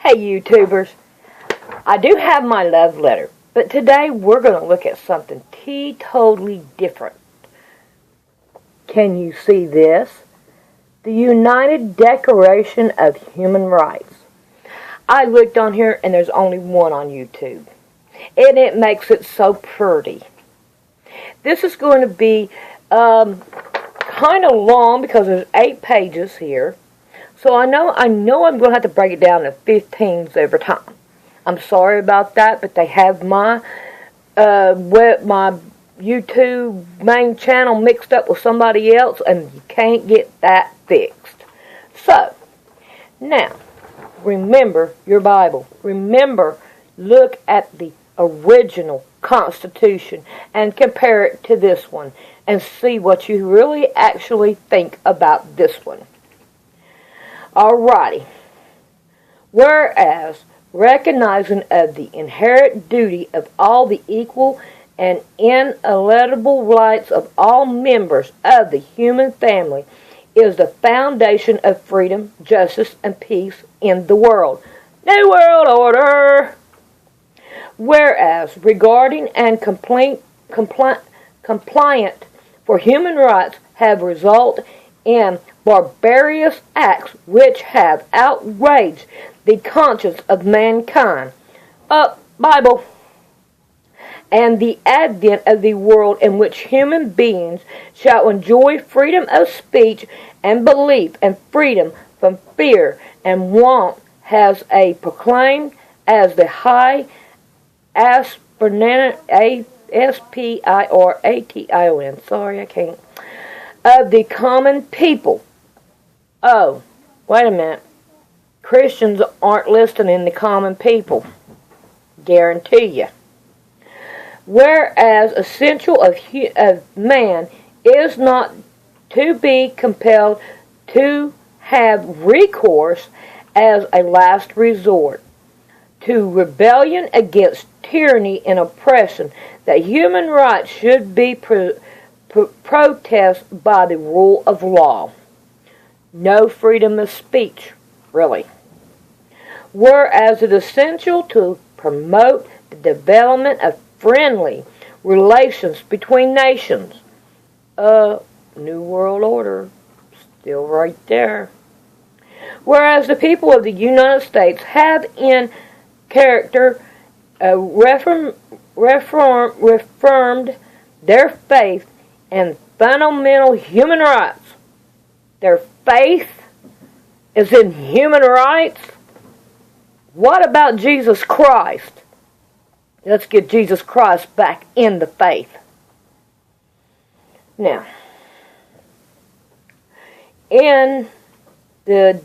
Hey YouTubers, I do have my love letter, but today we're going to look at something totally different. Can you see this? The United Declaration of Human Rights. I looked on here and there's only one on YouTube, and it makes it so pretty. This is going to be kind of long because there's 8 pages here. So I know I'm going to have to break it down to 15s every time. I'm sorry about that, but they have my my YouTube main channel mixed up with somebody else, and you can't get that fixed. So, now, remember your Bible. Remember, look at the original Constitution and compare it to this one and see what you really actually think about this one. Alrighty. Whereas, recognizing of the inherent duty of all the equal and inalienable rights of all members of the human family is the foundation of freedom, justice, and peace in the world. New World Order! Whereas, regarding and compliant for human rights have resulted in barbarous acts which have outraged the conscience of mankind. Bible. And the advent of the world in which human beings shall enjoy freedom of speech and belief and freedom from fear and want has a proclaimed as the high aspiration, sorry, I can't, of the common people. Oh, wait a minute. Christians aren't listed in the common people. Guarantee you. Whereas essential of man is not to be compelled to have recourse as a last resort to rebellion against tyranny and oppression, that human rights should be protested by the rule of law. No freedom of speech, really. Whereas it is essential to promote the development of friendly relations between nations. New World Order, still right there. Whereas the people of the United States have in character reaffirmed their faith in fundamental human rights. Their faith is in human rights? What about Jesus Christ? Let's get Jesus Christ back in the faith. Now, in the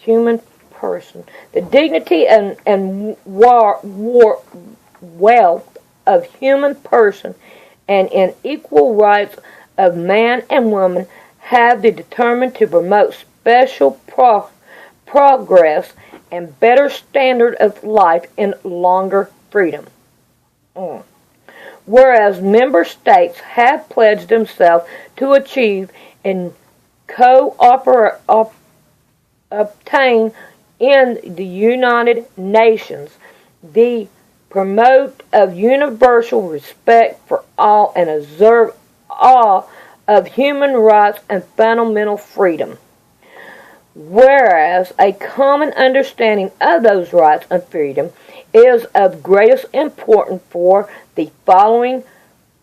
human person, the dignity and wealth of human person and in equal rights of man and woman have been determined to promote special progress and better standard of life in longer freedom. Whereas member states have pledged themselves to achieve and obtain in the United Nations the promote of universal respect for all and observe all of human rights and fundamental freedom. Whereas a common understanding of those rights and freedom is of greatest importance for the following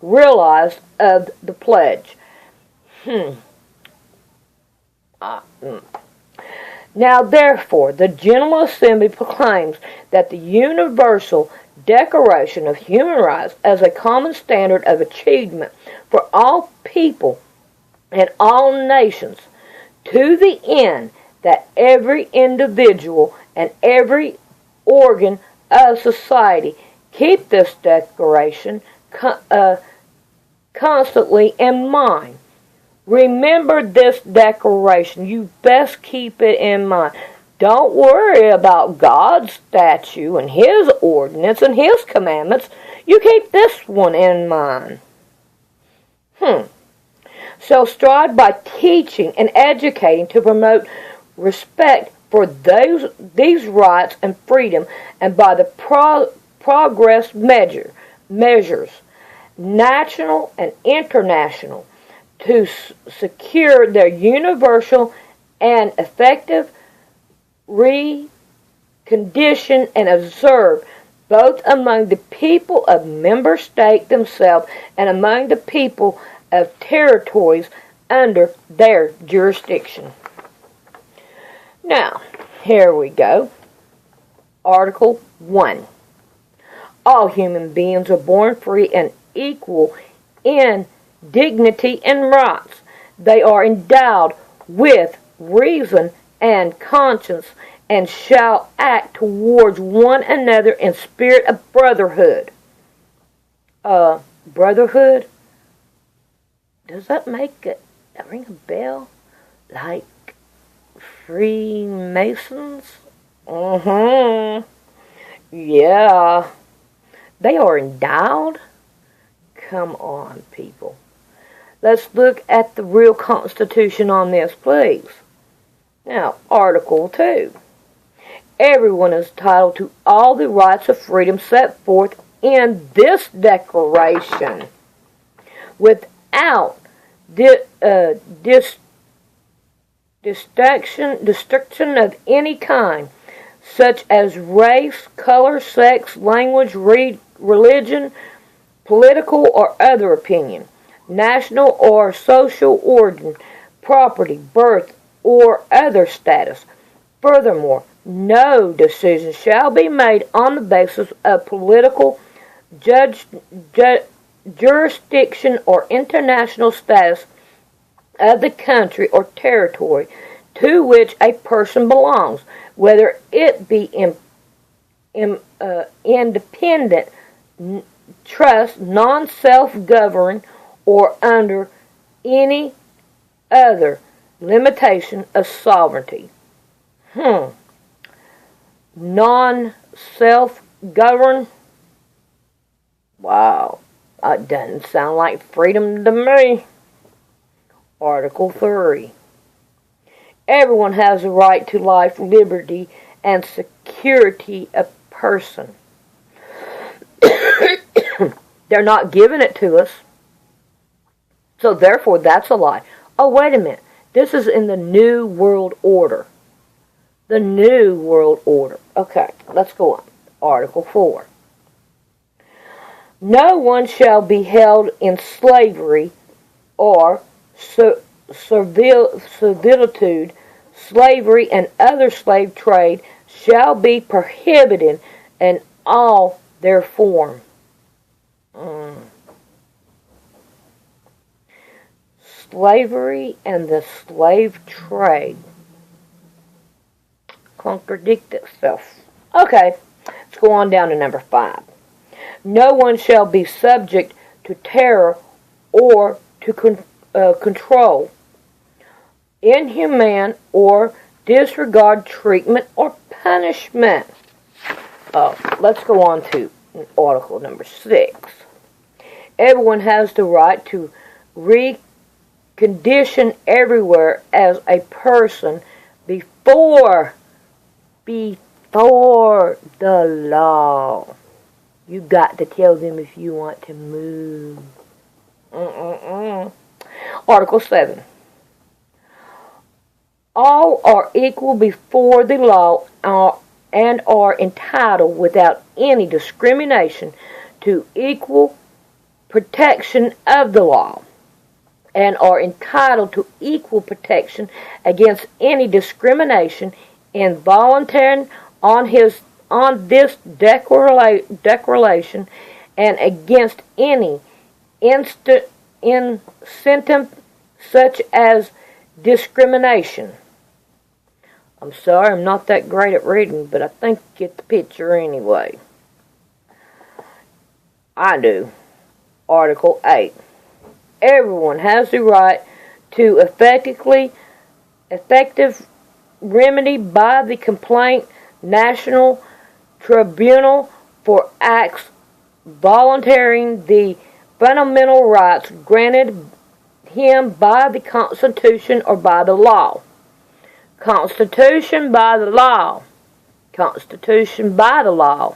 realized of the pledge. Now therefore, the General Assembly proclaims that the Universal Declaration of Human Rights as a common standard of achievement for all people and all nations, to the end that every individual and every organ of society keep this declaration constantly in mind. Remember this declaration. You best keep it in mind. Don't worry about God's statute and His ordinance and His commandments. You keep this one in mind. So strive by teaching and educating to promote respect for these rights and freedom, and by the progress measures, national and international, to secure their universal and effective recondition and observe both among the people of member states themselves and among the people of territories under their jurisdiction. Now, here we go. Article 1. All human beings are born free and equal in dignity and rights. They are endowed with reason and conscience and shall act towards one another in spirit of brotherhood. Brotherhood? Does that make it ring a bell? Like Freemasons? Yeah. They are endowed? Come on, people. Let's look at the real Constitution on this, please. Now, Article 2. Everyone is entitled to all the rights of freedom set forth in this Declaration, without distinction of any kind, such as race, color, sex, language, religion, political or other opinion, national or social origin, property, birth, or other status. Furthermore, no decision shall be made on the basis of political jurisdiction or international status of the country or territory to which a person belongs, whether it be independent, trust, non-self-governing, or under any other limitation of sovereignty. Non-self-govern? Wow, that doesn't sound like freedom to me. Article 3. Everyone has a right to life, liberty, and security of person. They're not giving it to us. So therefore, that's a lie. Oh, wait a minute. This is in the New World Order. The New World Order. Okay, let's go on. Article 4. No one shall be held in slavery or servitude. Slavery and other slave trade shall be prohibited in all their form. Slavery and the slave trade contradict itself. Okay, let's go on down to number 5. No one shall be subject to terror or to control, inhumane or disregard treatment or punishment. Let's go on to Article number 6. Everyone has the right to recondition everywhere as a person before the law. You got to tell them if you want to move. Article 7. All are equal before the law and are entitled without any discrimination to equal protection of the law, and are entitled to equal protection against any discrimination involuntary on this declaration and against any incentive such as discrimination. I'm sorry, I'm not that great at reading, but I think you get the picture anyway. I do. Article 8. Everyone has the right to effective remedy by the complaint national tribunal for acts volunteering the fundamental rights granted him by the Constitution or by the law. Constitution by the law. Constitution by the law.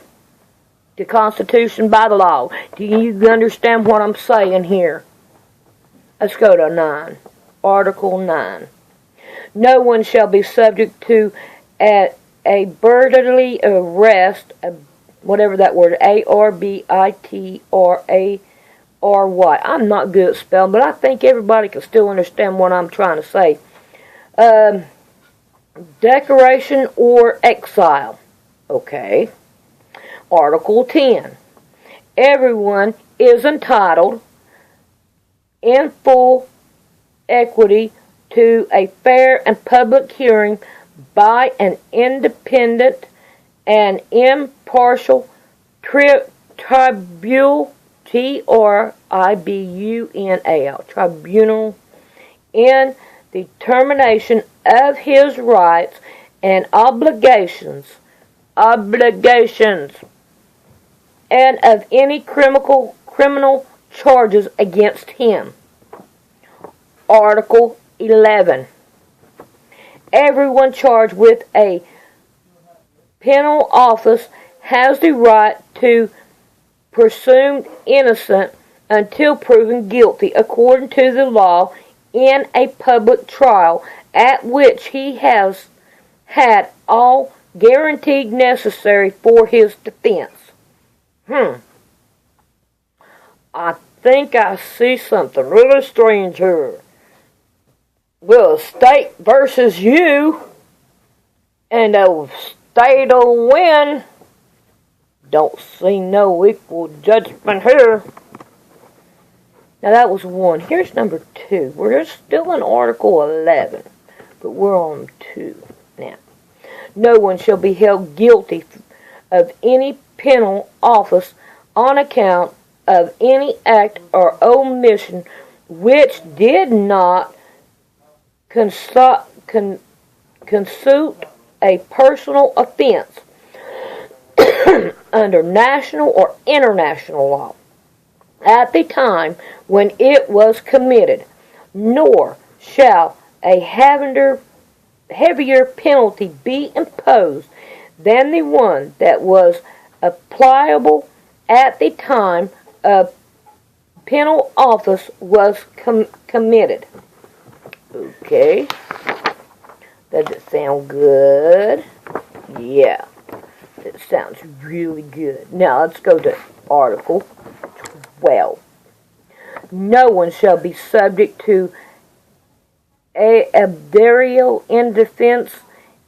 The Constitution by the law. Do you understand what I'm saying here? Let's go to 9. Article 9. No one shall be subject to a arbitrary arrest, whatever that word, A-R-B-I-T-R-A-R-Y. I'm not good at spelling, but I think everybody can still understand what I'm trying to say. Decoration or exile. Okay. Article 10. Everyone is entitled in full equity to a fair and public hearing by an independent and impartial tribunal, T-R-I-B-U-N-A-L, tribunal, in determination of his rights and obligations, and of any criminal charges against him. Article 11. Everyone charged with a penal office has the right to presumed innocent until proven guilty according to the law in a public trial at which he has had all guaranteed necessary for his defense. I think I see something really strange here. Will a state versus you, and the state will win. Don't see no equal judgment here. Now that was 1. Here's number 2. We're still in Article 11, but we're on 2 now. No one shall be held guilty of any penal office on account of any act or omission which did not constitute a personal offense under national or international law at the time when it was committed, nor shall a heavier penalty be imposed than the one that was applicable at the time a penal office was committed. Okay. Does it sound good? Yeah. It sounds really good. Now let's go to Article 12. No one shall be subject to a burial in defense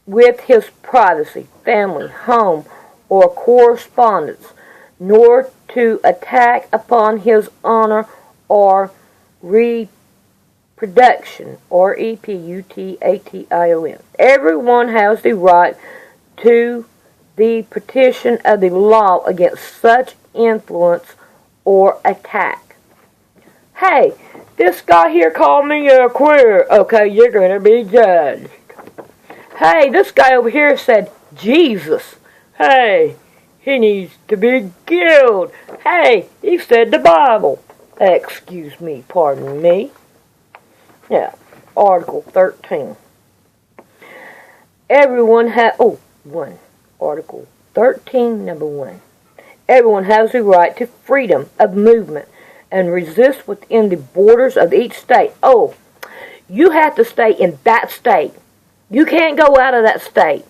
with his privacy, family, home, or correspondence, nor to attack upon his honor or reproduction, or reputation. Everyone has the right to the protection of the law against such influence or attack. Hey, this guy here called me a queer. Okay, you're going to be judged. Hey, this guy over here said Jesus. Hey, he needs to be killed. Hey, he said the Bible. Excuse me, pardon me. Yeah, Article 13. Everyone has... Article 13, number 1. Everyone has the right to freedom of movement and resist within the borders of each state. Oh, you have to stay in that state. You can't go out of that state.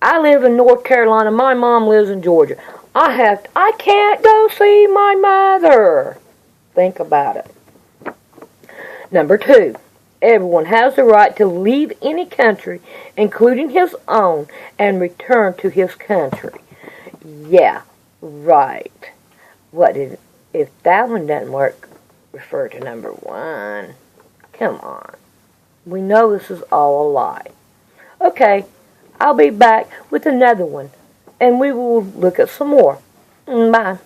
I live in North Carolina. My mom lives in Georgia. I can't go see my mother. Think about it. Number 2. Everyone has the right to leave any country, including his own, and return to his country. Yeah, right. If that one doesn't work, refer to number 1. Come on. We know this is all a lie. Okay, I'll be back with another one, and we will look at some more. Bye.